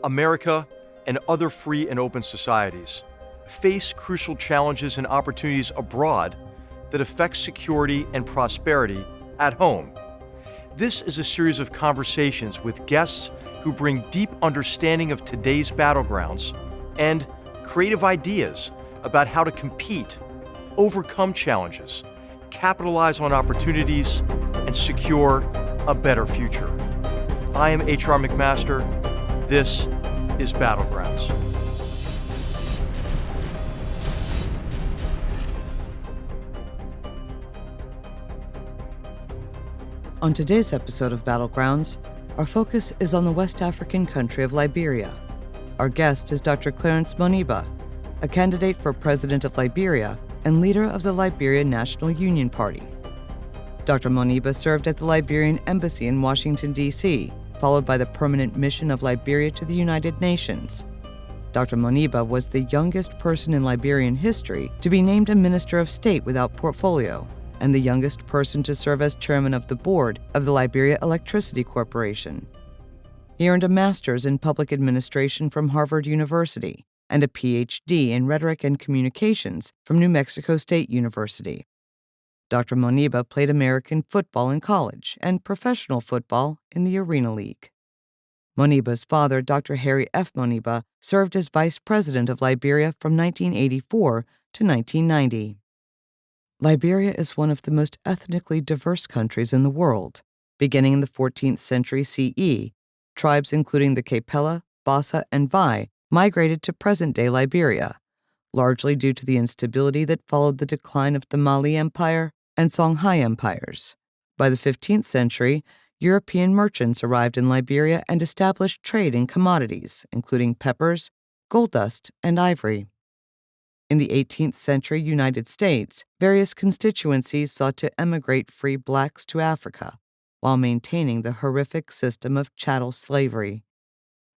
America and other free and open societies face crucial challenges and opportunities abroad that affect security and prosperity at home. This is a series of conversations with guests who bring deep understanding of today's battlegrounds and creative ideas about how to compete, overcome challenges, capitalize on opportunities, and secure a better future. I am H.R. McMaster. This is Battlegrounds. On today's episode of Battlegrounds, our focus is on the West African country of Liberia. Our guest is Dr. Clarence Moniba, a candidate for president of Liberia and leader of the Liberian National Union Party. Dr. Moniba served at the Liberian Embassy in Washington, D.C., followed by the permanent mission of Liberia to the United Nations. Dr. Moniba was the youngest person in Liberian history to be named a Minister of State without portfolio, and the youngest person to serve as chairman of the board of the Liberia Electricity Corporation. He earned a master's in public administration from Harvard University and a PhD in rhetoric and communications from New Mexico State University. Dr. Moniba played American football in college and professional football in the Arena League. Moniba's father, Dr. Harry F. Moniba, served as vice president of Liberia from 1984 to 1990. Liberia is one of the most ethnically diverse countries in the world. Beginning in the 14th century CE, tribes including the Kapela, Bassa, and Vai migrated to present-day Liberia, largely due to the instability that followed the decline of the Mali Empire and Songhai empires. By the 15th century, European merchants arrived in Liberia and established trade in commodities, including peppers, gold dust, and ivory. In the 18th century United States, various constituencies sought to emigrate free blacks to Africa, while maintaining the horrific system of chattel slavery.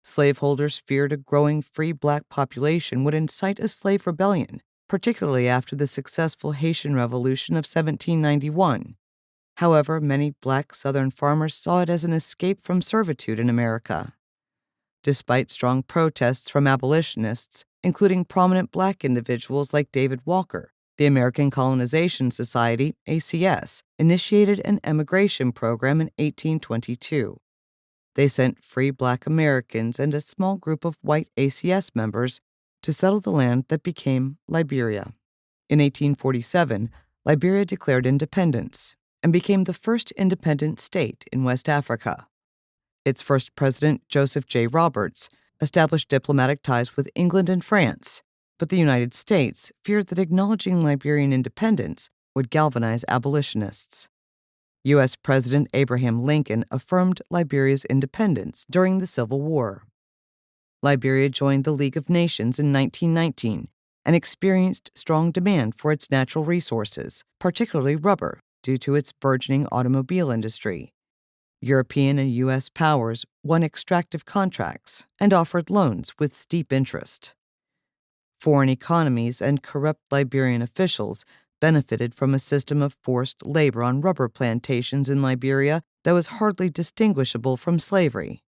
Slaveholders feared a growing free black population would incite a slave rebellion, particularly after the successful Haitian Revolution of 1791. However, many black Southern farmers saw it as an escape from servitude in America. Despite strong protests from abolitionists, including prominent black individuals like David Walker, the American Colonization Society, ACS, initiated an emigration program in 1822. They sent free black Americans and a small group of white ACS members to settle the land that became Liberia. In 1847, Liberia declared independence and became the first independent state in West Africa. Its first president, Joseph J. Roberts, established diplomatic ties with England and France, but the United States feared that acknowledging Liberian independence would galvanize abolitionists. U.S. President Abraham Lincoln affirmed Liberia's independence during the Civil War. Liberia joined the League of Nations in 1919 and experienced strong demand for its natural resources, particularly rubber, due to its burgeoning automobile industry. European and U.S. powers won extractive contracts and offered loans with steep interest. Foreign economies and corrupt Liberian officials benefited from a system of forced labor on rubber plantations in Liberia that was hardly distinguishable from slavery.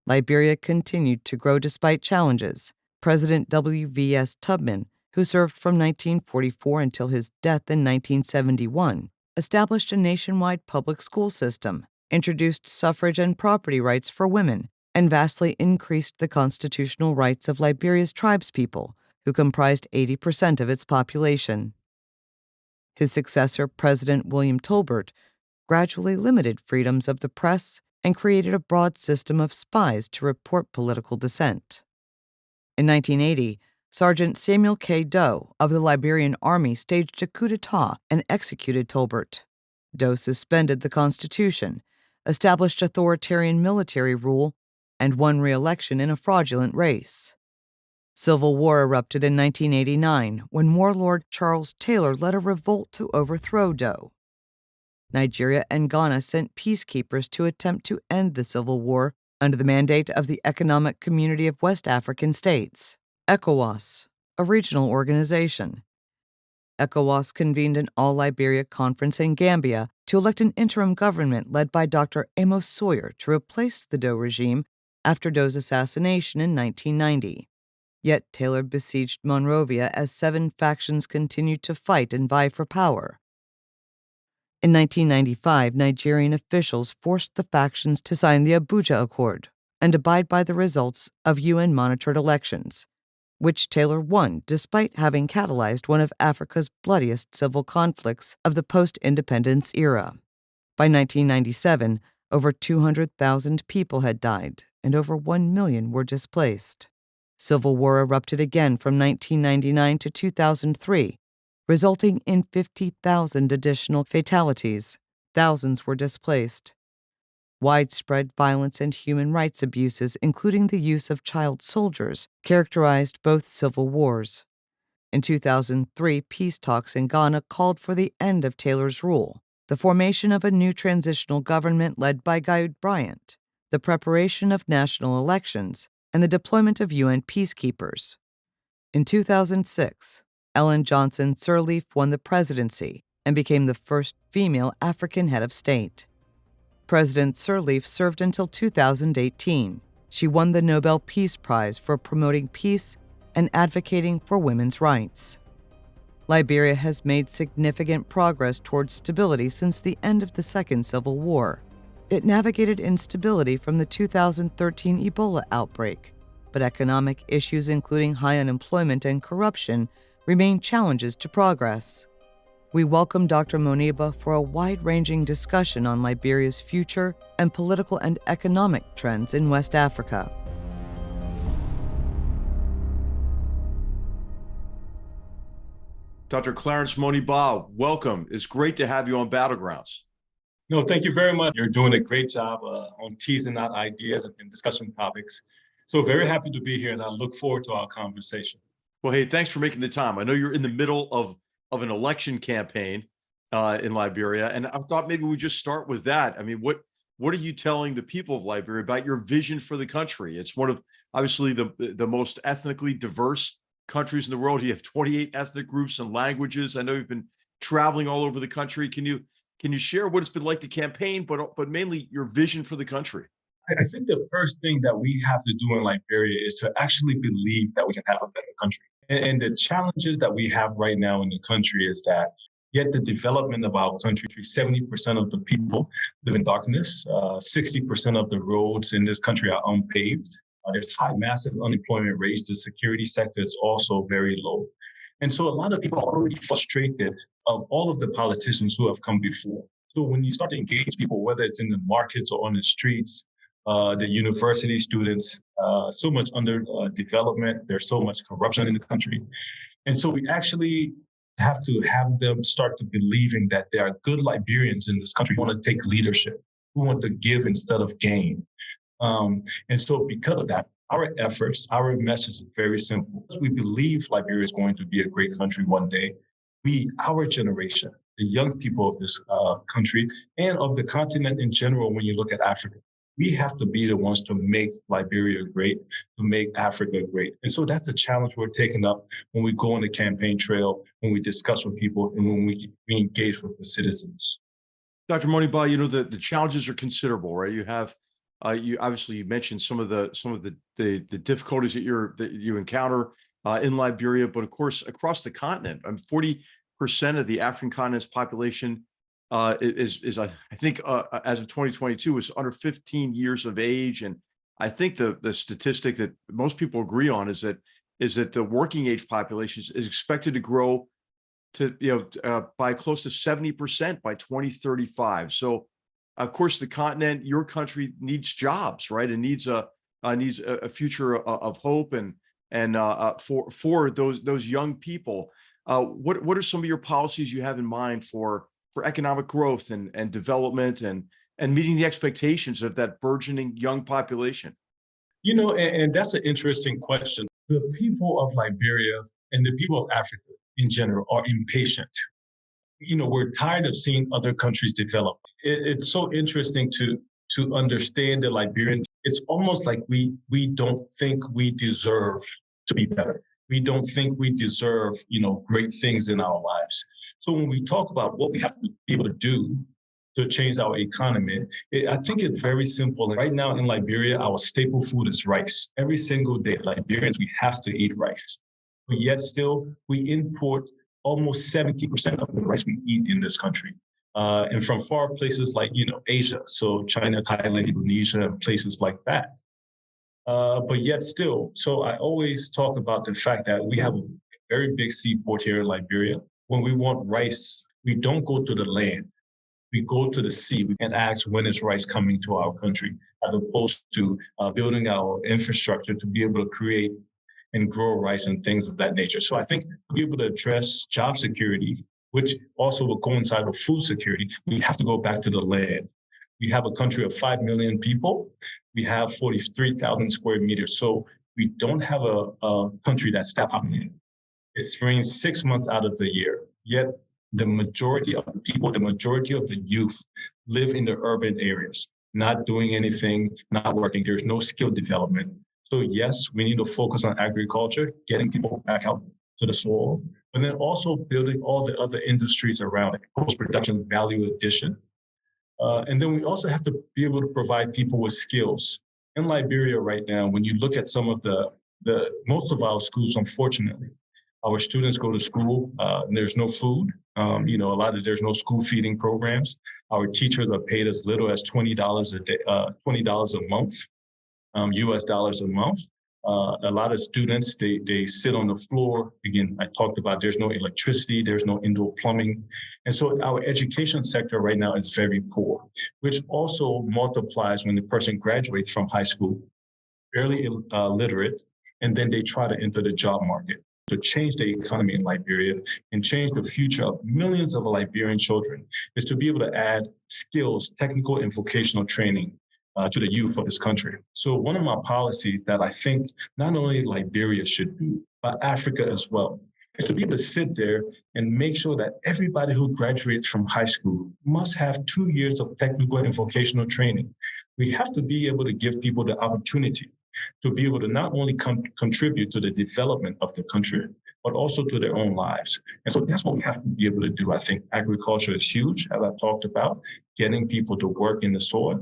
Liberia continued to grow despite challenges. President W.V.S. Tubman, who served from 1944 until his death in 1971, established a nationwide public school system, introduced suffrage and property rights for women, and vastly increased the constitutional rights of Liberia's tribespeople, who comprised 80% of its population. His successor, President William Tolbert, gradually limited freedoms of the press and created a broad system of spies to report political dissent. In 1980, Sergeant Samuel K. Doe of the Liberian Army staged a coup d'etat and executed Tolbert. Doe suspended the Constitution, established authoritarian military rule, and won re-election in a fraudulent race. Civil war erupted in 1989 when warlord Charles Taylor led a revolt to overthrow Doe. Nigeria and Ghana sent peacekeepers to attempt to end the civil war under the mandate of the Economic Community of West African States, ECOWAS, a regional organization. ECOWAS convened an all-Liberia conference in Gambia to elect an interim government led by Dr. Amos Sawyer to replace the Doe regime after Doe's assassination in 1990. Yet Taylor besieged Monrovia as 7 factions continued to fight and vie for power. In 1995, Nigerian officials forced the factions to sign the Abuja Accord and abide by the results of UN-monitored elections, which Taylor won despite having catalyzed one of Africa's bloodiest civil conflicts of the post-independence era. By 1997, over 200,000 people had died and over 1 million were displaced. Civil war erupted again from 1999 to 2003, resulting in 50,000 additional fatalities. Thousands were displaced. Widespread violence and human rights abuses, including the use of child soldiers, characterized both civil wars. In 2003, peace talks in Ghana called for the end of Taylor's rule, the formation of a new transitional government led by Guy Bryant, the preparation of national elections, and the deployment of UN peacekeepers. In 2006, Ellen Johnson Sirleaf won the presidency and became the first female African head of state. President Sirleaf served until 2018. She won the Nobel Peace Prize for promoting peace and advocating for women's rights. Liberia has made significant progress towards stability since the end of the Second Civil War. It navigated instability from the 2013 Ebola outbreak, but economic issues including high unemployment and corruption remain challenges to progress. We welcome Dr. Moniba for a wide-ranging discussion on Liberia's future and political and economic trends in West Africa. Dr. Clarence Moniba, welcome. It's great to have you on Battlegrounds. No, thank you very much. You're doing a great job on teasing out ideas and discussion topics. So very happy to be here, and I look forward to our conversation. Well, hey, thanks for making the time. I know you're in the middle of an election campaign in Liberia, and I thought maybe we just start with that. I mean, what are you telling the people of Liberia about your vision for the country? It's one of obviously the most ethnically diverse countries in the world. You have 28 ethnic groups and languages. I know you've been traveling all over the country. Can you share what it's been like to campaign, but mainly your vision for the country? I think the first thing that we have to do in Liberia is to actually believe that we can have a better country. And the challenges that we have right now in the country is that yet the development of our country, 70% of the people live in darkness. 60% of the roads in this country are unpaved. There's high, massive unemployment rates. The security sector is also very low. And so a lot of people are already frustrated of all of the politicians who have come before. So when you start to engage people, whether it's in the markets or on the streets, the university students, so much under development, there's so much corruption in the country. And so we actually have to have them start to believing that there are good Liberians in this country who want to take leadership, who want to give instead of gain. And so because of that, our efforts, our message is very simple. We believe Liberia is going to be a great country one day. Our generation, the young people of this country and of the continent in general, when you look at Africa, we have to be the ones to make Liberia great, to make Africa great. And so that's the challenge we're taking up when we go on the campaign trail, when we discuss with people, and when we engage with the citizens. Dr. Moniba, you know, the challenges are considerable, right? You have you mentioned some of the difficulties that you encounter in Liberia, but of course across the continent. 40% of the African continent's population is I think as of 2022 is under 15 years of age, and I think the statistic that most people agree on is that the working age population is expected to grow to by close to 70% by 2035. So of course, the continent, your country needs jobs, right? It needs a future of hope and for those young people. What are some of your policies you have in mind for economic growth and development and meeting the expectations of that burgeoning young population? You know, and that's an interesting question. The people of Liberia and the people of Africa in general are impatient. You know, we're tired of seeing other countries develop. It's so interesting to understand the Liberian. It's almost like we don't think we deserve to be better. We don't think we deserve, great things in our lives. So when we talk about what we have to be able to do to change our economy. I think it's very simple. Right now in Liberia, our staple food is rice. Every single day, Liberians, we have to eat rice. But yet still, we import almost 70% of the rice we eat in this country. And from far places like, Asia, so China, Thailand, Indonesia, and places like that. But yet still, so I always talk about the fact that we have a very big seaport here in Liberia. When we want rice, we don't go to the land. We go to the sea and ask, when is rice coming to our country, as opposed to building our infrastructure to be able to create and grow rice and things of that nature. So I think to be able to address job security, which also will coincide with food security, we have to go back to the land. We have a country of 5 million people. We have 43,000 square meters. So we don't have a country that's that populated. It rains 6 months out of the year. Yet the majority of the people, the majority of the youth live in the urban areas, not doing anything, not working. There's no skill development. So yes, we need to focus on agriculture, getting people back out to the soil, but then also building all the other industries around it, post-production, value addition. And then we also have to be able to provide people with skills. In Liberia right now, when you look at some of the most of our schools, unfortunately, our students go to school and there's no food. There's no school feeding programs. Our teachers are paid as little as $20 a day, $20 a month, US dollars a month. A lot of students, they sit on the floor. Again, I talked about there's no electricity, there's no indoor plumbing. And so our education sector right now is very poor, which also multiplies when the person graduates from high school, barely literate, and then they try to enter the job market. To change the economy in Liberia and change the future of millions of Liberian children is to be able to add skills, technical and vocational training to the youth of this country. So one of my policies that I think not only Liberia should do, but Africa as well, is to be able to sit there and make sure that everybody who graduates from high school must have 2 years of technical and vocational training. We have to be able to give people the opportunity to be able to not only contribute to the development of the country, but also to their own lives. And so that's what we have to be able to do. I think agriculture is huge, as I talked about, getting people to work in the soil,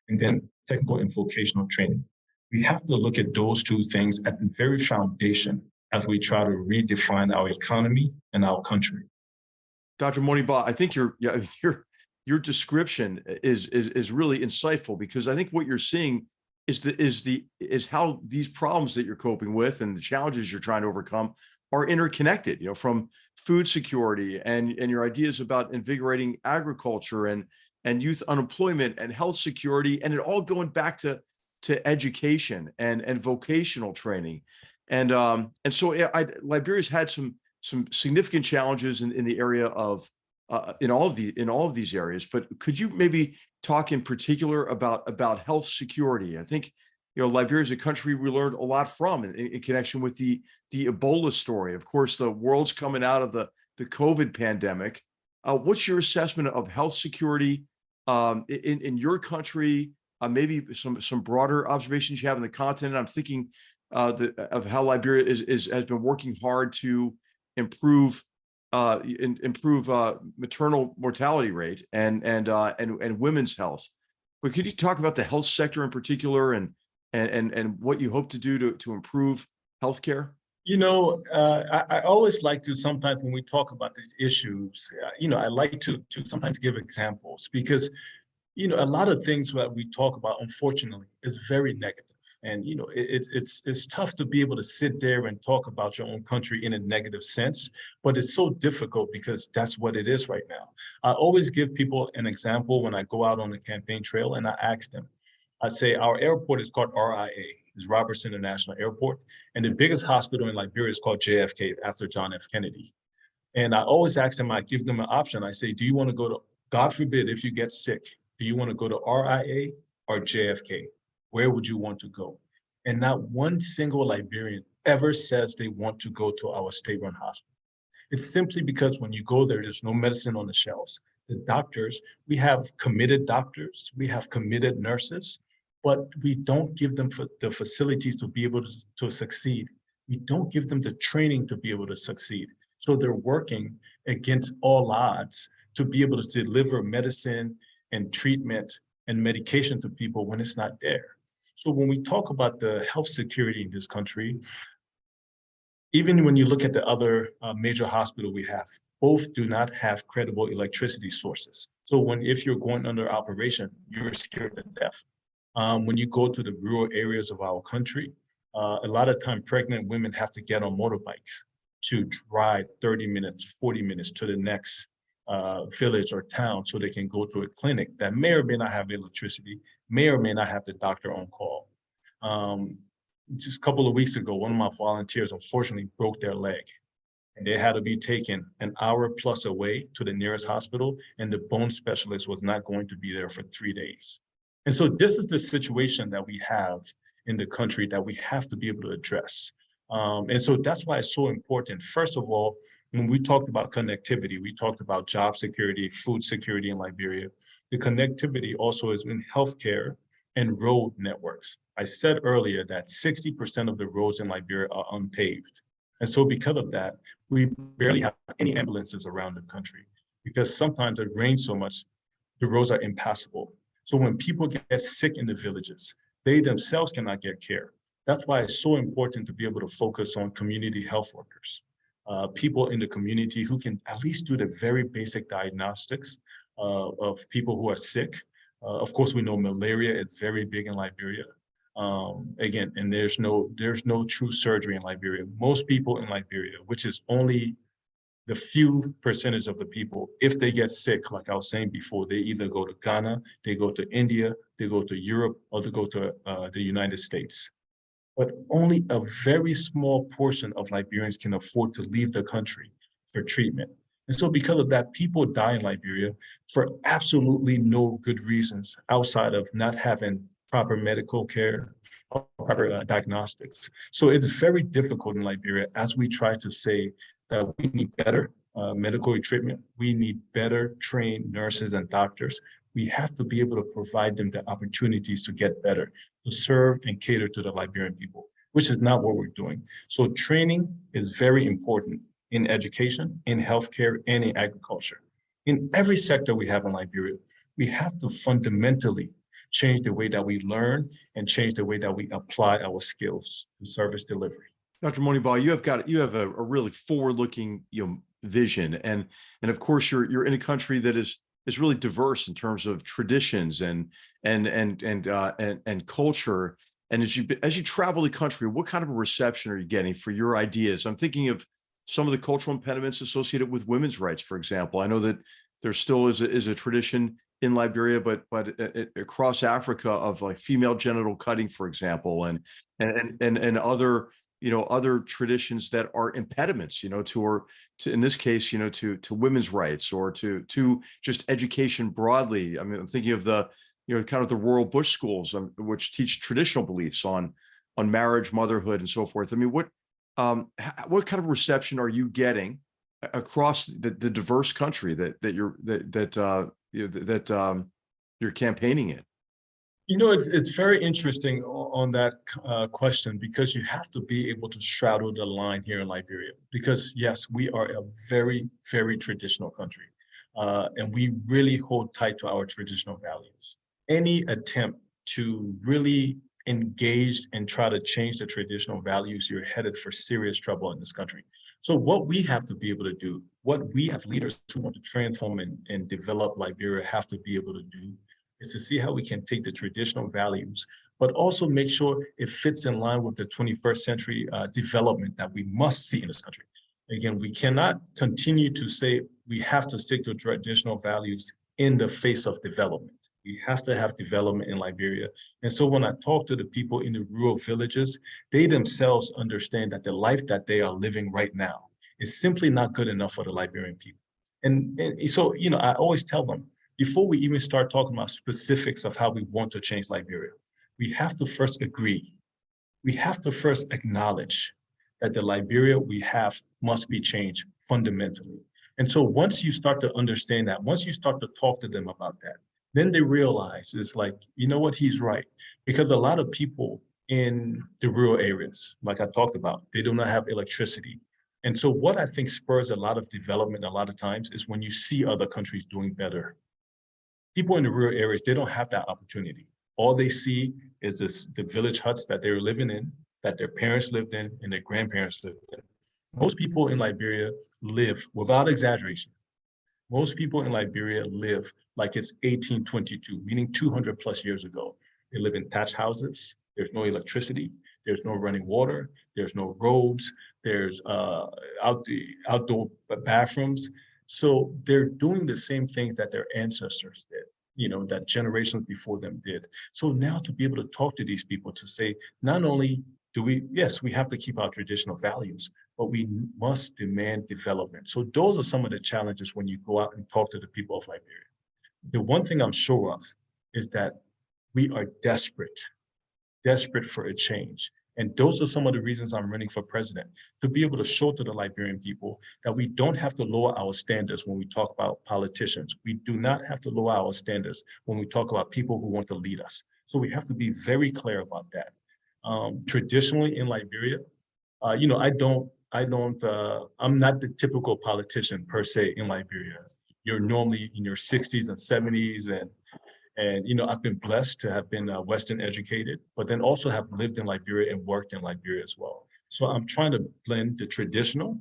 and then technical and vocational training. We have to look at those two things at the very foundation as we try to redefine our economy and our country. Dr. Moniba, I think your description is really insightful, because I think what you're seeing is how these problems that you're coping with and the challenges you're trying to overcome are interconnected, from food security and your ideas about invigorating agriculture and youth unemployment and health security, and it all going back to education and vocational training. And so Liberia's had some significant challenges in the area of in all of these areas. But could you maybe talk in particular about health security? I think Liberia is a country we learned a lot from in connection with the Ebola story. Of course, the world's coming out of the COVID pandemic. What's your assessment of health security in your country? Maybe some broader observations you have in the continent. I'm thinking of how Liberia has been working hard to improve maternal mortality rate and women's health. But could you talk about the health sector in particular and what you hope to do to improve healthcare? I always like to, sometimes when we talk about these issues, I like to sometimes give examples, because a lot of things that we talk about, unfortunately, is very negative. And, it's tough to be able to sit there and talk about your own country in a negative sense, but it's so difficult because that's what it is right now. I always give people an example when I go out on the campaign trail and I ask them, I say, our airport is called RIA, is Robertson International Airport. And the biggest hospital in Liberia is called JFK, after John F. Kennedy. And I always ask them, I give them an option. I say, do you want to go to, God forbid, if you get sick, do you want to go to RIA or JFK? Where would you want to go? And not one single Liberian ever says they want to go to our state-run hospital. It's simply because when you go there, there's no medicine on the shelves. The doctors, we have committed doctors, we have committed nurses, but we don't give them the facilities to be able to succeed. We don't give them the training to be able to succeed. So they're working against all odds to be able to deliver medicine and treatment and medication to people when it's not there. So when we talk about the health security in this country, even when you look at the other major hospital we have, both do not have credible electricity sources. So if you're going under operation, you're scared to death. When you go to the rural areas of our country, a lot of time pregnant women have to get on motorbikes to drive 30 minutes, 40 minutes to the next village or town so they can go to a clinic that may or may not have electricity, may or may not have the doctor on call. Just a couple of weeks ago, one of my volunteers unfortunately broke their leg, and they had to be taken an hour plus away to the nearest hospital, and the bone specialist was not going to be there for 3 days. And so this is the situation that we have in the country that we have to be able to address. And so that's why it's so important. First of all, when we talked about connectivity, we talked about job security, food security in Liberia. The connectivity also is in healthcare and road networks. I said earlier that 60% of the roads in Liberia are unpaved. And so because of that, we barely have any ambulances around the country because sometimes it rains so much, the roads are impassable. So when people get sick in the villages, they themselves cannot get care. That's why it's so important to be able to focus on community health workers, people in the community who can at least do the very basic diagnostics of people who are sick. Of course, we know malaria is very big in Liberia. Again, and there's no true surgery in Liberia. Most people in Liberia, which is only the few percentage of the people, if they get sick, like I was saying before, they either go to Ghana, they go to India, they go to Europe, or they go to the United States. But only a very small portion of Liberians can afford to leave the country for treatment. And so because of that, people die in Liberia for absolutely no good reasons outside of not having proper medical care or proper diagnostics. So it's very difficult in Liberia as we try to say that we need better medical treatment. We need better trained nurses and doctors. We have to be able to provide them the opportunities to get better, to serve and cater to the Liberian people, which is not what we're doing. So training is very important in education, in healthcare, and in agriculture. In every sector we have in Liberia, we have to fundamentally change the way that we learn and change the way that we apply our skills to service delivery. Dr. Moniba, you have a really forward-looking vision, and of course you're in a country that is really diverse in terms of traditions and culture. And as you travel the country, what kind of a reception are you getting for your ideas? I'm thinking of some of the cultural impediments associated with women's rights, for example. I know that there still is a tradition in Liberia, but across Africa of like female genital cutting, for example, and other other traditions that are impediments, to in this case, to women's rights or to just education broadly. I mean, I'm thinking of the kind of the rural bush schools, which teach traditional beliefs on marriage, motherhood, and so forth. I mean, what kind of reception are you getting across the diverse country that you're campaigning in? It's very interesting on that question, because you have to be able to straddle the line here in Liberia. Because yes, we are a very, very traditional country, and we really hold tight to our traditional values. Any attempt to really engage and try to change the traditional values, you're headed for serious trouble in this country. So what we have to be able to do, what we as leaders who want to transform and develop Liberia have to be able to do, is to see how we can take the traditional values, but also make sure it fits in line with the 21st century development that we must see in this country. Again, we cannot continue to say we have to stick to traditional values in the face of development. We have to have development in Liberia. And so when I talk to the people in the rural villages, they themselves understand that the life that they are living right now is simply not good enough for the Liberian people. And so, I always tell them, before we even start talking about specifics of how we want to change Liberia, we have to first agree. We have to first acknowledge that the Liberia we have must be changed fundamentally. And so once you start to understand that, once you start to talk to them about that, then they realize it's like, you know what, he's right. Because a lot of people in the rural areas, like I talked about, they do not have electricity. And so what I think spurs a lot of development a lot of times is when you see other countries doing better. People in the rural areas, they don't have that opportunity. All they see is the village huts that they're living in, that their parents lived in and their grandparents lived in. Most people in Liberia live, without exaggeration, most people in Liberia live like it's 1822, meaning 200 plus years ago. They live in thatched houses. There's no electricity. There's no running water. There's no roads. There's outdoor bathrooms. So they're doing the same things that their ancestors did, that generations before them did. So now to be able to talk to these people to say, not only yes, we have to keep our traditional values, but we must demand development. So those are some of the challenges when you go out and talk to the people of Liberia. The one thing I'm sure of is that we are desperate for a change. And those are some of the reasons I'm running for president, to be able to show to the Liberian people that we don't have to lower our standards when we talk about politicians. We do not have to lower our standards when we talk about people who want to lead us. So we have to be very clear about that. Traditionally in Liberia, I'm not the typical politician per se in Liberia. You're normally in your 60s and 70s, and I've been blessed to have been Western educated, but then also have lived in Liberia and worked in Liberia as well. So I'm trying to blend the traditional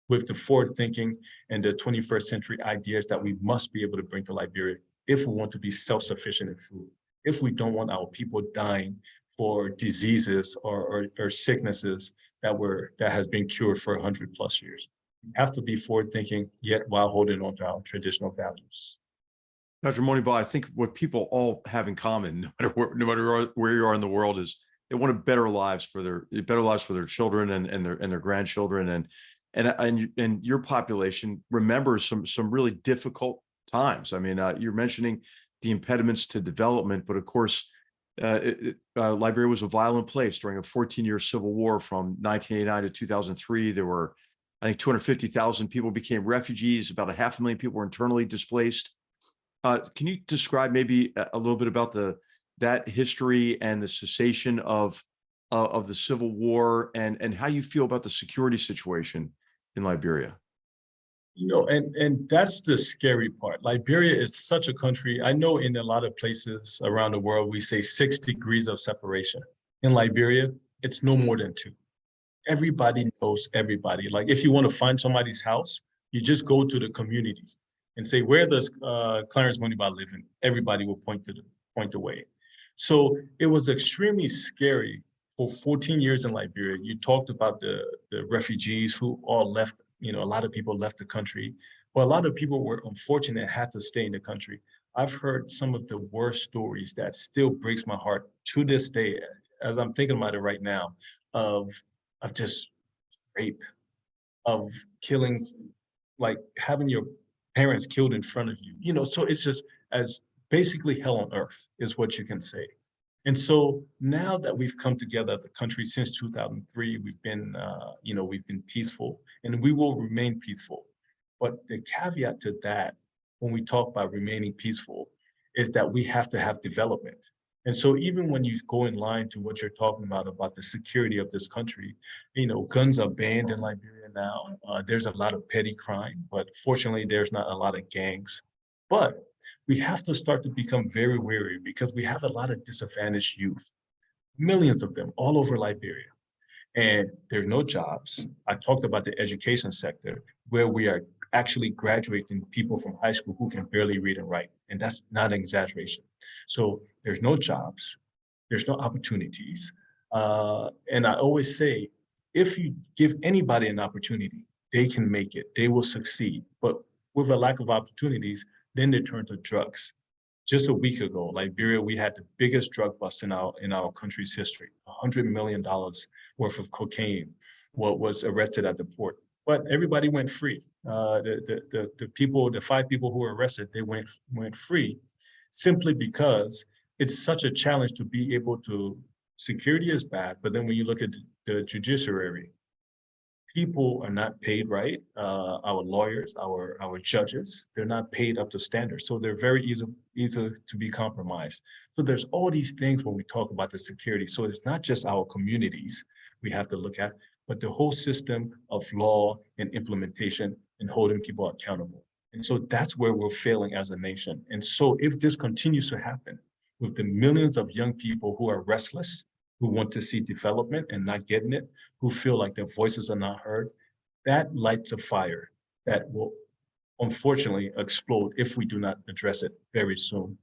with the forward thinking and the 21st century ideas that we must be able to bring to Liberia if we want to be self-sufficient in food, if we don't want our people dying for diseases or sicknesses that has been cured for 100 plus years. We have to be forward thinking, yet while holding on to our traditional values. Dr. Moniba, I think what people all have in common, no matter where you are in the world, is they want better lives for their children and their grandchildren, and your population remembers some really difficult times. I mean, you're mentioning the impediments to development, but of course, Liberia was a violent place during a 14-year civil war from 1989 to 2003. There were, I think, 250,000 people became refugees. About 500,000 people were internally displaced. Can you describe maybe a little bit about that history and the cessation of the Civil War and how you feel about the security situation in Liberia? And that's the scary part. Liberia is such a country. I know in a lot of places around the world, we say 6 degrees of separation. In Liberia, it's no more than 2. Everybody knows everybody. Like if you want to find somebody's house, you just go to the community and say, where does Clarence Moniba live in? Everybody will point the way. So it was extremely scary for 14 years in Liberia. You talked about the refugees who all left, a lot of people left the country. Well, a lot of people were unfortunate, had to stay in the country. I've heard some of the worst stories that still breaks my heart to this day, as I'm thinking about it right now, of just rape, of killings, like having your parents killed in front of you, so it's just as basically hell on earth is what you can say. And so now that we've come together, the country since 2003, we've been peaceful and we will remain peaceful. But the caveat to that, when we talk about remaining peaceful, is that we have to have development. And so even when you go in line to what you're talking about the security of this country, guns are banned in Liberia now. There's a lot of petty crime, but fortunately, there's not a lot of gangs. But we have to start to become very wary because we have a lot of disadvantaged youth, millions of them all over Liberia. And there are no jobs. I talked about the education sector, where we are actually graduating people from high school who can barely read and write. And that's not an exaggeration. So there's no jobs, there's no opportunities. And I always say, if you give anybody an opportunity, they can make it, they will succeed. But with a lack of opportunities, then they turn to drugs. Just a week ago, Liberia, we had the biggest drug bust in our country's history. $100 million worth of cocaine was arrested at the port, but everybody went free. The 5 people who were arrested, they went free, simply because it's such a challenge to be able to. Security is bad, but then when you look at the judiciary, people are not paid right. Our lawyers, our judges, they're not paid up to standards. So they're very easy to be compromised. So there's all these things when we talk about the security. So it's not just our communities we have to look at, but the whole system of law and implementation and holding people accountable. And so that's where we're failing as a nation. And so if this continues to happen with the millions of young people who are restless, who want to see development and not getting it, who feel like their voices are not heard, that lights a fire that will unfortunately explode if we do not address it very soon.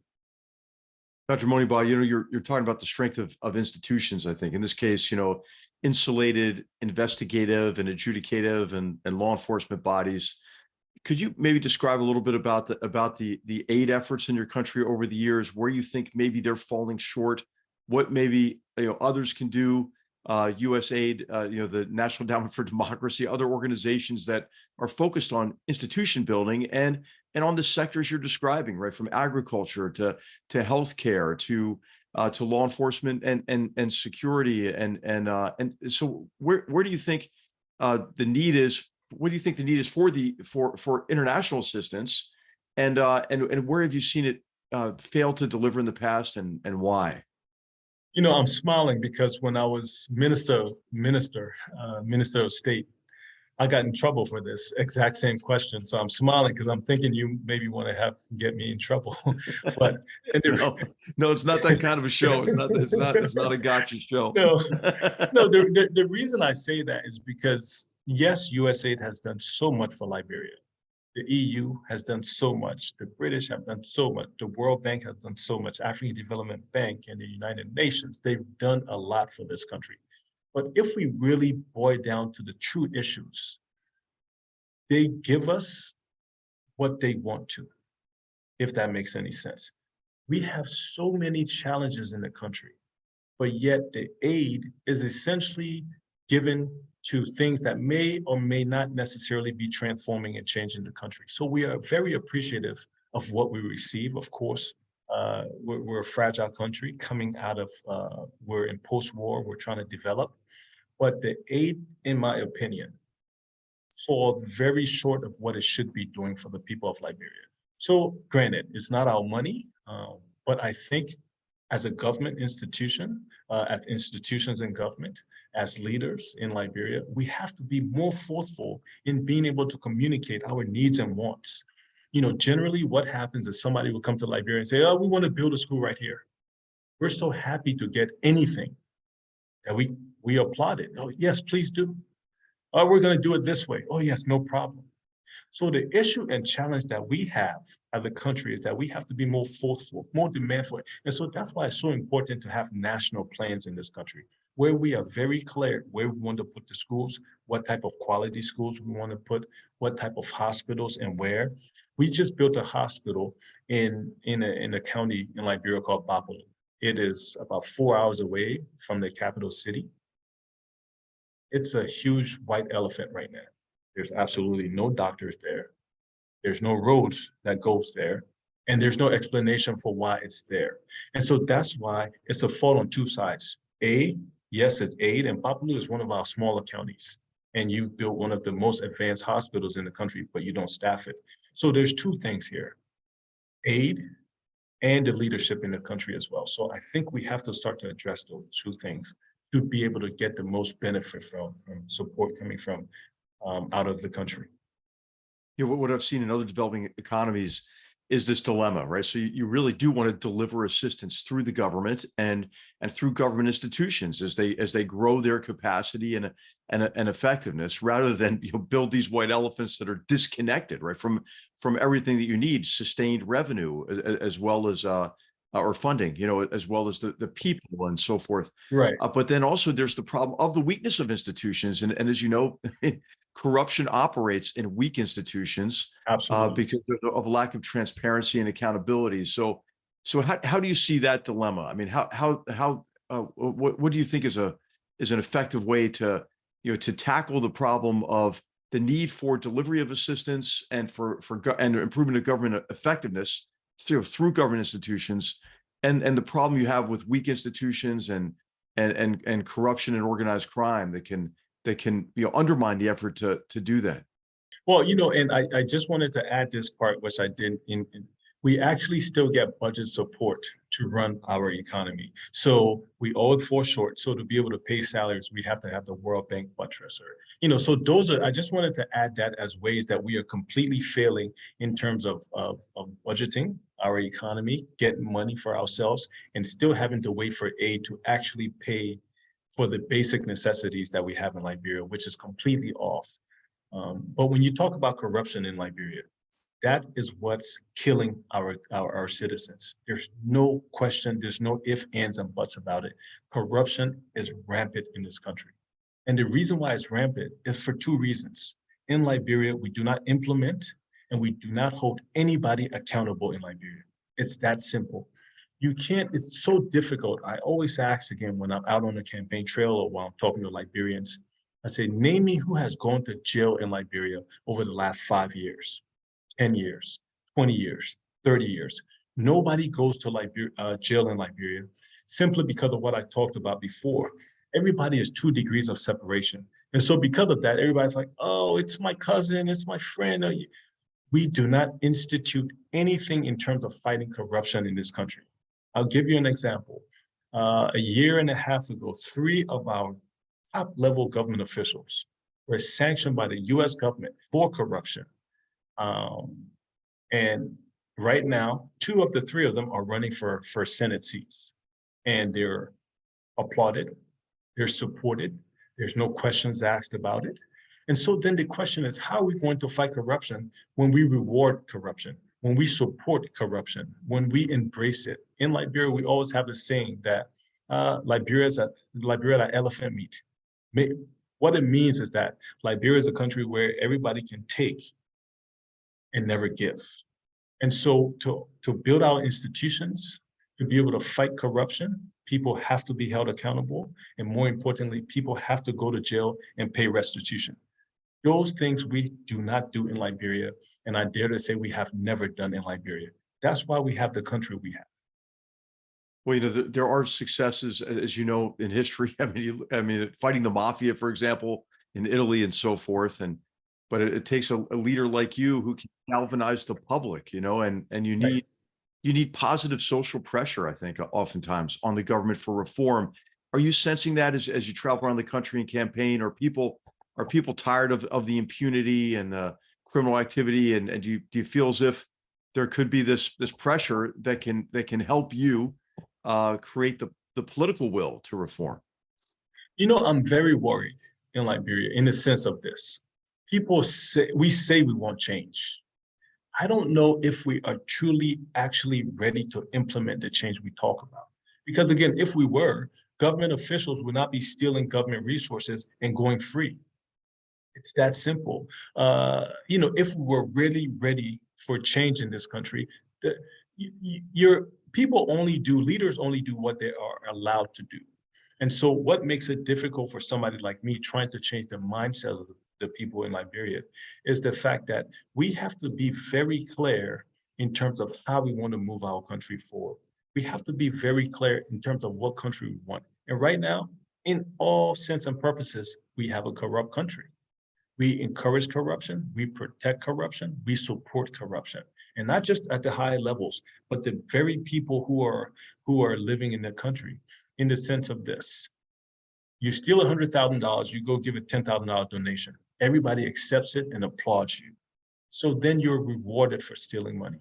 Dr. Moniba, you're talking about the strength of institutions, I think. In this case, insulated investigative and adjudicative and law enforcement bodies. Could you maybe describe a little bit about the aid efforts in your country over the years, where you think maybe they're falling short, what maybe others can do, USAID, the National Endowment for Democracy, other organizations that are focused on institution building and on the sectors you're describing, right, from agriculture to healthcare to law enforcement and security and so where do you think the need is? What do you think the need is for international assistance, and where have you seen it fail to deliver in the past, and why? I'm smiling because when I was minister of state, I got in trouble for this exact same question. So I'm smiling because I'm thinking you maybe want to get me in trouble. But no, it's not that kind of a show. It's not a gotcha show. No, the reason I say that is because yes, USAID has done so much for Liberia. The EU has done so much. The British have done so much. The World Bank has done so much. African Development Bank and the United Nations, they've done a lot for this country. But if we really boil down to the true issues, they give us what they want to, if that makes any sense. We have so many challenges in the country, but yet the aid is essentially given to things that may or may not necessarily be transforming and changing the country. So we are very appreciative of what we receive, of course. We're a fragile country coming out of, we're in post-war, we're trying to develop. But the aid, in my opinion, falls very short of what it should be doing for the people of Liberia. So granted, it's not our money, but I think as a government institution, as institutions in government, as leaders in Liberia, we have to be more forceful in being able to communicate our needs and wants. Generally what happens is somebody will come to Liberia and say, oh, we want to build a school right here. We're so happy to get anything that we applaud it. Oh, yes, please do. Oh, we're going to do it this way. Oh, yes, no problem. So the issue and challenge that we have as a country is that we have to be more forceful, more demandful. And so that's why it's so important to have national plans in this country, where we are very clear where we want to put the schools, what type of quality schools we want to put, what type of hospitals and where. We just built a hospital in a county in Liberia called Battlegrounds. It is about 4 hours away from the capital city. It's a huge white elephant right now. There's absolutely no doctors there. There's no roads that goes there. And there's no explanation for why it's there. And so that's why it's a fault on two sides. Yes, it's aid, and Battlegrounds is one of our smaller counties. And you've built one of the most advanced hospitals in the country, but you don't staff it. So there's two things here, aid and the leadership in the country as well. So I think we have to start to address those two things to be able to get the most benefit from support coming from out of the country. What I've seen in other developing economies is this dilemma, right? So you really do want to deliver assistance through the government and through government institutions as they grow their capacity and effectiveness, rather than build these white elephants that are disconnected, right, from everything that you need, sustained revenue as well as or funding, as well as the people and so forth. Right. But then also there's the problem of the weakness of institutions. And as you know, corruption operates in weak institutions. Absolutely. Because of a lack of transparency and accountability. So how do you see that dilemma? I mean, what do you think is an effective way to tackle the problem of the need for delivery of assistance and and improvement of government effectiveness through government institutions, and the problem you have with weak institutions and corruption and organized crime that can undermine the effort to do that? Well, and I just wanted to add this part, which I did we actually still get budget support to run our economy. So we always fall short. So to be able to pay salaries, we have to have the World Bank buttress, or, so those are, I just wanted to add that as ways that we are completely failing in terms of budgeting our economy, getting money for ourselves, and still having to wait for aid to actually pay for the basic necessities that we have in Liberia, which is completely off. But when you talk about corruption in Liberia, that is what's killing our citizens. There's no question, there's no ifs, ands, and buts about it. Corruption is rampant in this country. And the reason why it's rampant is for two reasons. In Liberia, we do not implement and we do not hold anybody accountable in Liberia. It's that simple. You can't, it's so difficult. I always ask again when I'm out on the campaign trail or while I'm talking to Liberians, I say, name me who has gone to jail in Liberia over the last 5 years. 10 years, 20 years, 30 years. Nobody goes to jail in Liberia simply because of what I talked about before. Everybody is 2 degrees of separation. And so because of that, everybody's like, oh, it's my cousin, it's my friend. We do not institute anything in terms of fighting corruption in this country. I'll give you an example. A year and a half ago, 3 of our top level government officials were sanctioned by the US government for corruption. And right now, 2 of the 3 of them are running for Senate seats, and they're applauded, they're supported, there's no questions asked about it. And so then the question is, how are we going to fight corruption when we reward corruption, when we support corruption, when we embrace it? In Liberia, we always have the saying that Liberia like elephant meat. What it means is that Liberia is a country where everybody can take and never give. And so to build our institutions, to be able to fight corruption, people have to be held accountable. And more importantly, people have to go to jail and pay restitution. Those things we do not do in Liberia. And I dare to say we have never done in Liberia. That's why we have the country we have. Well, there are successes, as you know, in history. I mean, fighting the mafia, for example, in Italy and so forth. But it takes a leader like you who can galvanize the public, and you need positive social pressure, I think, oftentimes on the government for reform. Are you sensing that as you travel around the country and campaign? Are people tired of the impunity and the criminal activity? And do you feel as if there could be this pressure that can help you create the political will to reform? I'm very worried in Liberia in the sense of this. People say we want change. I don't know if we are truly actually ready to implement the change we talk about. Because again, if we were, government officials would not be stealing government resources and going free. It's that simple. If we were really ready for change in this country, leaders only do what they are allowed to do. And so what makes it difficult for somebody like me trying to change the mindset of the people in Liberia is the fact that we have to be very clear in terms of how we want to move our country forward. We have to be very clear in terms of what country we want. And right now, in all sense and purposes, we have a corrupt country. We encourage corruption, we protect corruption, we support corruption. And not just at the high levels, but the very people who are living in the country, in the sense of this. You steal $100,000, you go give a $10,000 donation. Everybody accepts it and applauds you. So then you're rewarded for stealing money.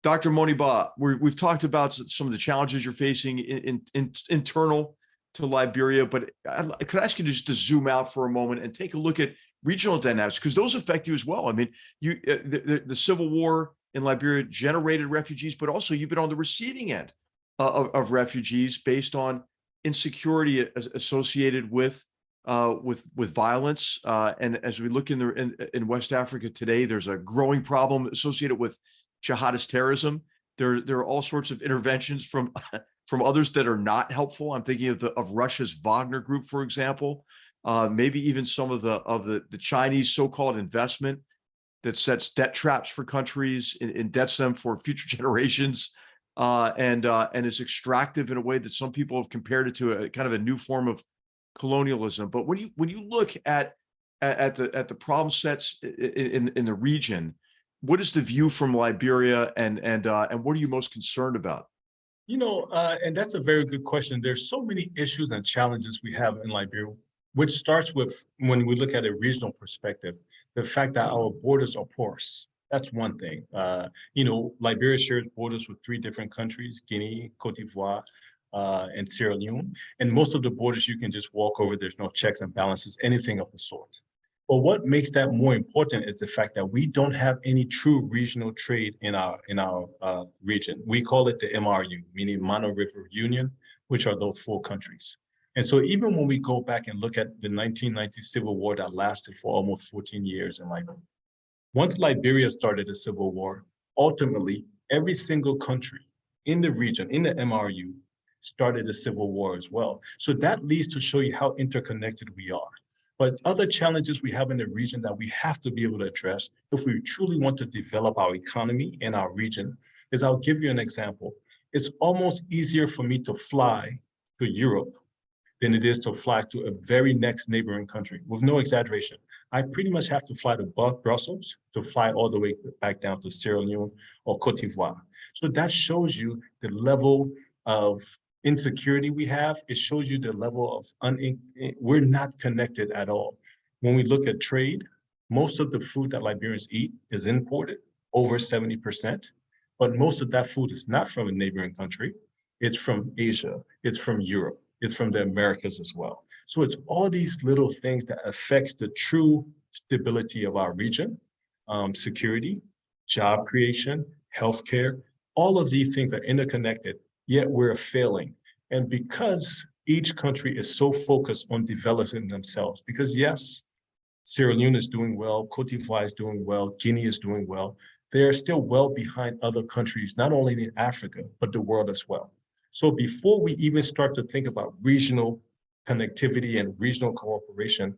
Dr. Moniba, we've talked about some of the challenges you're facing in internal to Liberia, but I could ask you just to zoom out for a moment and take a look at regional dynamics, because those affect you as well. I mean, the civil war in Liberia generated refugees, but also you've been on the receiving end of refugees based on insecurity associated with violence. And as we look in West Africa today, there's a growing problem associated with jihadist terrorism. There are all sorts of interventions from others that are not helpful. I'm thinking of Russia's Wagner Group, for example, maybe even some of the Chinese so-called investment that sets debt traps for countries, indebts them for future generations, and is extractive in a way that some people have compared it to a kind of a new form of colonialism. But when you look at the problem sets in the region, what is the view from Liberia, and what are you most concerned about? And that's a very good question. There's so many issues and challenges we have in Liberia, which starts with when we look at a regional perspective, the fact that our borders are porous. That's one thing. Liberia shares borders with 3 different countries: Guinea, Cote d'Ivoire, and Sierra Leone. And most of the borders you can just walk over. There's no checks and balances, anything of the sort. But what makes that more important is the fact that we don't have any true regional trade in our region. We call it the MRU, meaning Mono River Union, which are those 4 countries. And so even when we go back and look at the 1990 Civil War that lasted for almost 14 years in Liberia, once Liberia started a civil war, ultimately every single country in the region, in the MRU, started a civil war as well. So that leads to show you how interconnected we are. But other challenges we have in the region that we have to be able to address if we truly want to develop our economy in our region is, I'll give you an example. It's almost easier for me to fly to Europe than it is to fly to a very next neighboring country, with no exaggeration. I pretty much have to fly to Brussels to fly all the way back down to Sierra Leone or Cote d'Ivoire. So that shows you the level of insecurity we have. It shows you the level of we're not connected at all. When we look at trade, most of the food that Liberians eat is imported, over 70%, but most of that food is not from a neighboring country. It's from Asia, it's from Europe, it's from the Americas as well. So it's all these little things that affects the true stability of our region, security, job creation, healthcare. All of these things are interconnected, yet we're failing. And because each country is so focused on developing themselves, because yes, Sierra Leone is doing well, Cote d'Ivoire is doing well, Guinea is doing well, they are still well behind other countries, not only in Africa, but the world as well. So before we even start to think about regional connectivity and regional cooperation,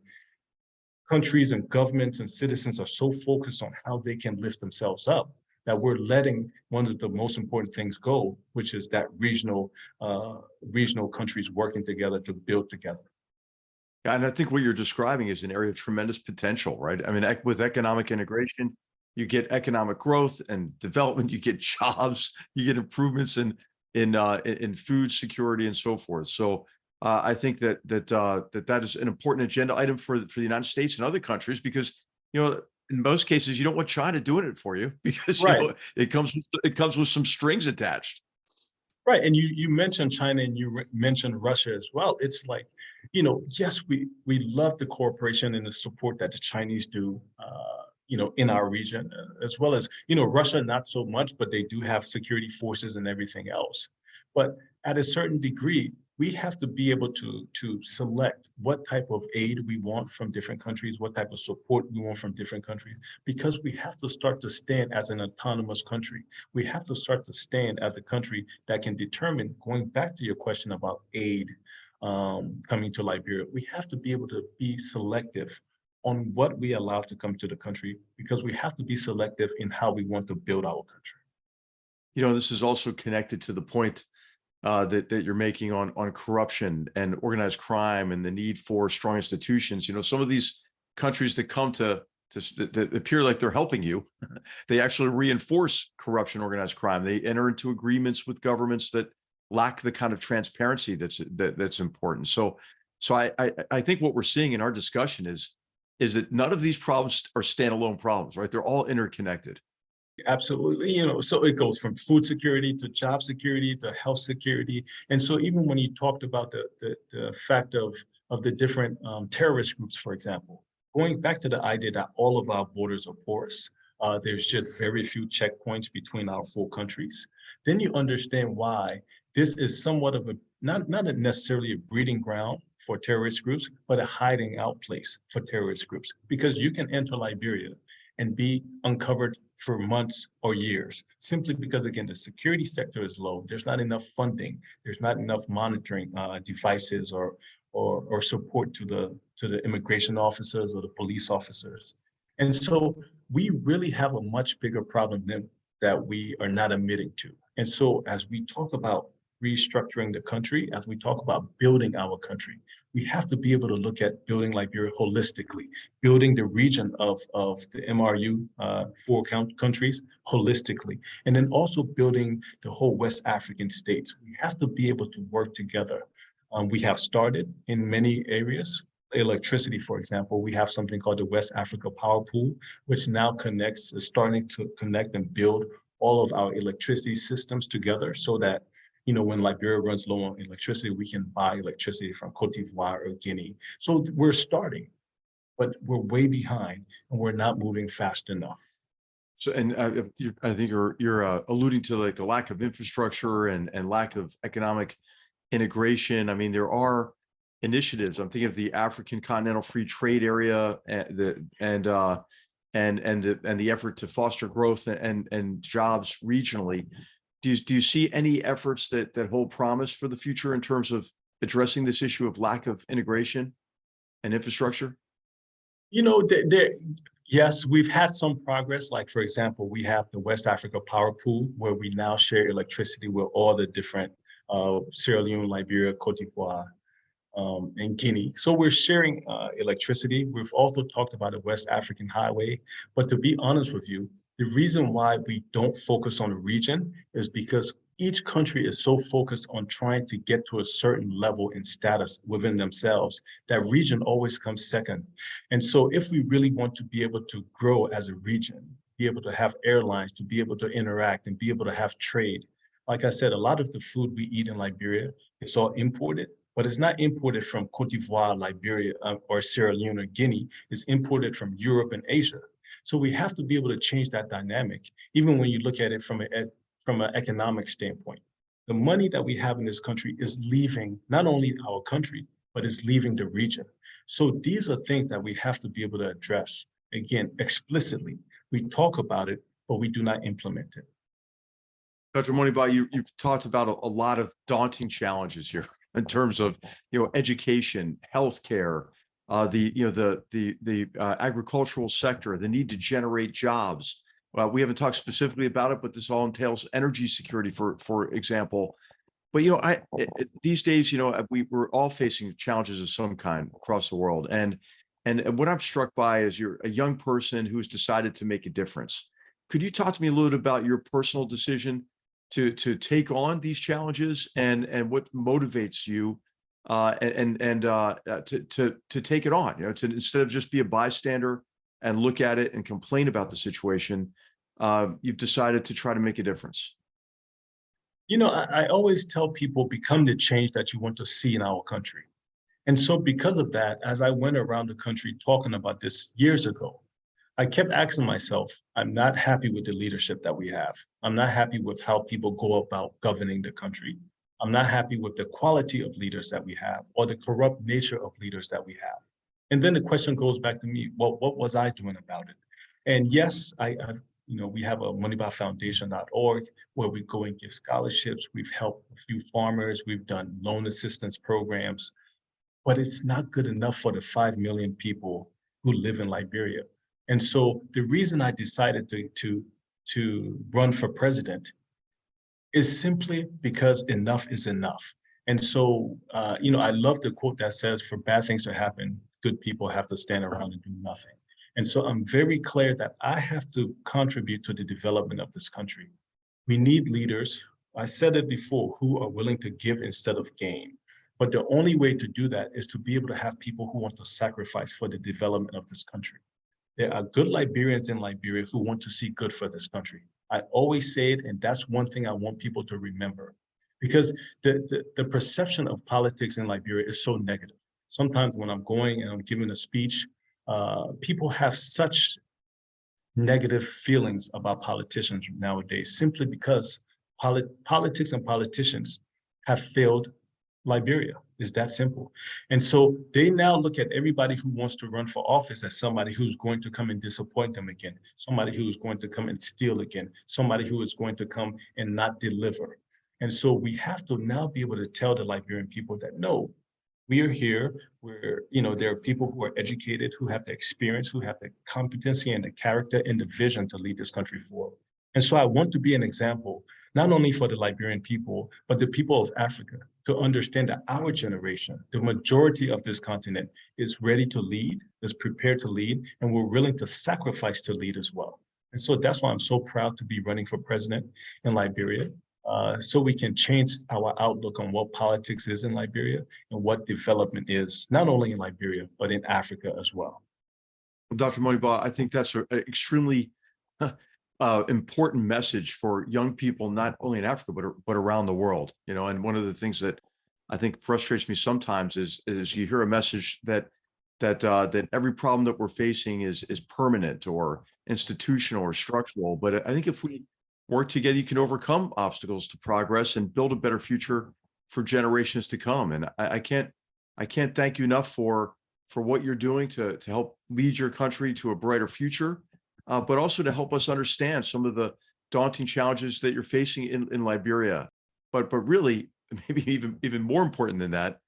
countries and governments and citizens are so focused on how they can lift themselves up that we're letting one of the most important things go, which is that regional countries working together to build together. Yeah, and I think what you're describing is an area of tremendous potential, right? I mean, with economic integration, you get economic growth and development, you get jobs, you get improvements in food security and so forth. So I think that is an important agenda item for the United States and other countries, because in most cases you don't want China doing it for you, because right. It comes with some strings attached. Right, and you mentioned China and you mentioned Russia as well. It's like, yes, we love the cooperation and the support that the Chinese do, in our region, as well as, Russia, not so much, but they do have security forces and everything else. But at a certain degree, we have to be able to select what type of aid we want from different countries, what type of support we want from different countries, because we have to start to stand as an autonomous country. We have to start to stand as a country that can determine, going back to your question about aid coming to Liberia, we have to be able to be selective on what we allow to come to the country, because we have to be selective in how we want to build our country. This is also connected to the point that you're making on corruption and organized crime and the need for strong institutions. Some of these countries that come that appear like they're helping you, they actually reinforce corruption, organized crime. They enter into agreements with governments that lack the kind of transparency that's important. So I think what we're seeing in our discussion is that none of these problems are standalone problems, right? They're all interconnected. Absolutely. So it goes from food security to job security to health security. And so even when you talked about the fact of the different terrorist groups, for example, going back to the idea that all of our borders are porous, there's just very few checkpoints between our 4 countries, then you understand why this is somewhat of not necessarily a breeding ground for terrorist groups, but a hiding out place for terrorist groups, because you can enter Liberia and be uncovered for months or years, simply because, again, the security sector is low. There's not enough funding. There's not enough monitoring devices or support to the immigration officers or the police officers. And so we really have a much bigger problem that we are not admitting to. And so as we talk about restructuring the country, as we talk about building our country, we have to be able to look at building Liberia holistically, building the region of the MRU, four countries holistically, and then also building the whole West African states. We have to be able to work together. We have started in many areas. Electricity, for example, we have something called the West Africa Power Pool, which now is starting to connect and build all of our electricity systems together so that, when Liberia runs low on electricity, we can buy electricity from Cote d'Ivoire or Guinea. So we're starting, but we're way behind and we're not moving fast enough. So, and I think you're alluding to like the lack of infrastructure and lack of economic integration. I mean, there are initiatives. I'm thinking of the African Continental Free Trade Area and the effort to foster growth and jobs regionally. Do you see any efforts that hold promise for the future in terms of addressing this issue of lack of integration and infrastructure? Yes, we've had some progress. Like, for example, we have the West Africa Power Pool, where we now share electricity with all the different Sierra Leone, Liberia, Cote d'Ivoire, and Guinea. So we're sharing electricity. We've also talked about the West African Highway. But to be honest with you, the reason why we don't focus on the region is because each country is so focused on trying to get to a certain level in status within themselves, that region always comes second. And so if we really want to be able to grow as a region, be able to have airlines, to be able to interact and be able to have trade, like I said, a lot of the food we eat in Liberia is all imported, but it's not imported from Cote d'Ivoire, Liberia, or Sierra Leone or Guinea. It's imported from Europe and Asia. So we have to be able to change that dynamic, even when you look at it from an economic standpoint. The money that we have in this country is leaving not only our country, but is leaving the region. So these are things that we have to be able to address, again, explicitly. We talk about it, but we do not implement it. Dr. Moniba, you've talked about a lot of daunting challenges here in terms of education, healthcare, the agricultural sector, the need to generate jobs. We haven't talked specifically about it, but this all entails energy security, for example. But these days, we're all facing challenges of some kind across the world, and what I'm struck by is you're a young person who's decided to make a difference. Could you talk to me a little bit about your personal decision to take on these challenges and what motivates you to take it on? To instead of just be a bystander and look at it and complain about the situation, you've decided to try to make a difference. I always tell people, become the change that you want to see in our country. And so because of that, as I went around the country talking about this years ago, I kept asking myself, I'm not happy with the leadership that we have. I'm not happy with how people go about governing the country. I'm not happy with the quality of leaders that we have or the corrupt nature of leaders that we have. And then the question goes back to me, well, what was I doing about it? And yes, we have a MonibaFoundation.org where we go and give scholarships. We've helped a few farmers. We've done loan assistance programs, but it's not good enough for the 5 million people who live in Liberia. And so the reason I decided to run for president is simply because enough is enough. And so, I love the quote that says, for bad things to happen, good people have to stand around and do nothing. And so I'm very clear that I have to contribute to the development of this country. We need leaders, I said it before, who are willing to give instead of gain. But the only way to do that is to be able to have people who want to sacrifice for the development of this country. There are good Liberians in Liberia who want to see good for this country. I always say it, and that's one thing I want people to remember, because the perception of politics in Liberia is so negative. Sometimes when I'm going and I'm giving a speech, people have such negative feelings about politicians nowadays, simply because politics and politicians have failed Liberia. Is that simple. And so they now look at everybody who wants to run for office as somebody who's going to come and disappoint them again, somebody who's going to come and steal again, somebody who is going to come and not deliver. And so we have to now be able to tell the Liberian people that, no, we are here where, there are people who are educated, who have the experience, who have the competency and the character and the vision to lead this country forward. And so I want to be an example, not only for the Liberian people, but the people of Africa, to understand that our generation, the majority of this continent, is ready to lead, is prepared to lead, and we're willing to sacrifice to lead as well. And so that's why I'm so proud to be running for president in Liberia, so we can change our outlook on what politics is in Liberia and what development is, not only in Liberia, but in Africa as well. Well, Dr. Moniba, I think that's an extremely important message for young people, not only in Africa, but around the world. And one of the things that I think frustrates me sometimes is you hear a message that every problem that we're facing is permanent or institutional or structural. But I think if we work together, you can overcome obstacles to progress and build a better future for generations to come. And I can't thank you enough for what you're doing to help lead your country to a brighter future, but also to help us understand some of the daunting challenges that you're facing in Liberia. But really, maybe even more important than that,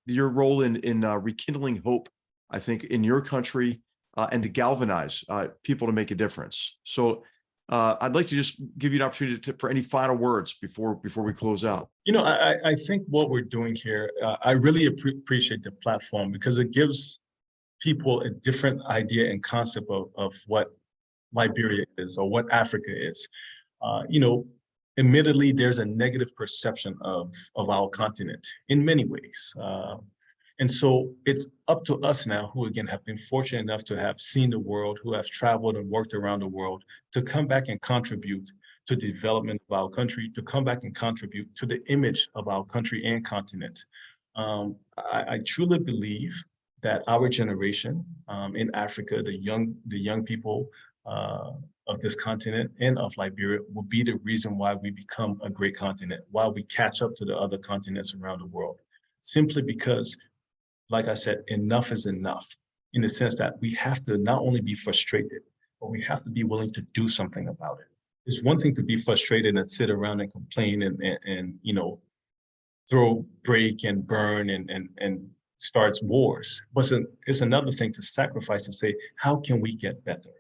your role in rekindling hope, I think, in your country, and to galvanize people to make a difference. So I'd like to just give you an opportunity for any final words before we close out. I think what we're doing here, I really appreciate the platform because it gives people a different idea and concept of what Liberia is or what Africa is. Admittedly, there's a negative perception of our continent in many ways. And so it's up to us now, who again have been fortunate enough to have seen the world, who have traveled and worked around the world, to come back and contribute to the development of our country, to come back and contribute to the image of our country and continent. I truly believe that our generation in Africa, the young people of this continent and of Liberia, will be the reason why we become a great continent, why we catch up to the other continents around the world. Simply because, like I said, enough is enough, in the sense that we have to not only be frustrated, but we have to be willing to do something about it. It's one thing to be frustrated and sit around and complain and throw, break and burn and start wars. But it's another thing to sacrifice and say, how can we get better?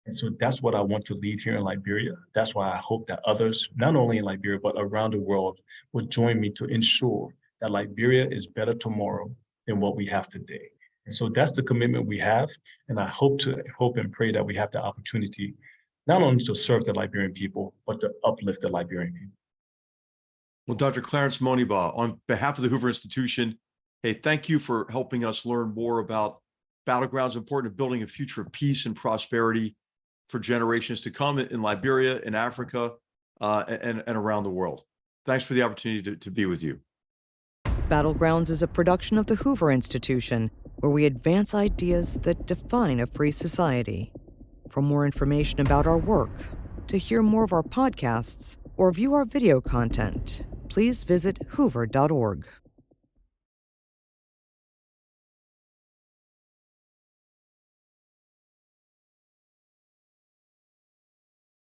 And so that's what I want to lead here in Liberia. That's why I hope that others, not only in Liberia, but around the world, will join me to ensure that Liberia is better tomorrow than what we have today. And so that's the commitment we have. And I hope and pray that we have the opportunity not only to serve the Liberian people, but to uplift the Liberian people. Well, Dr. Clarence Moniba, on behalf of the Hoover Institution, hey, thank you for helping us learn more about Battlegrounds, important to building a future of peace and prosperity for generations to come in Liberia, in Africa, and around the world. Thanks for the opportunity to be with you. Battlegrounds is a production of the Hoover Institution, where we advance ideas that define a free society. For more information about our work, to hear more of our podcasts, or view our video content, please visit hoover.org.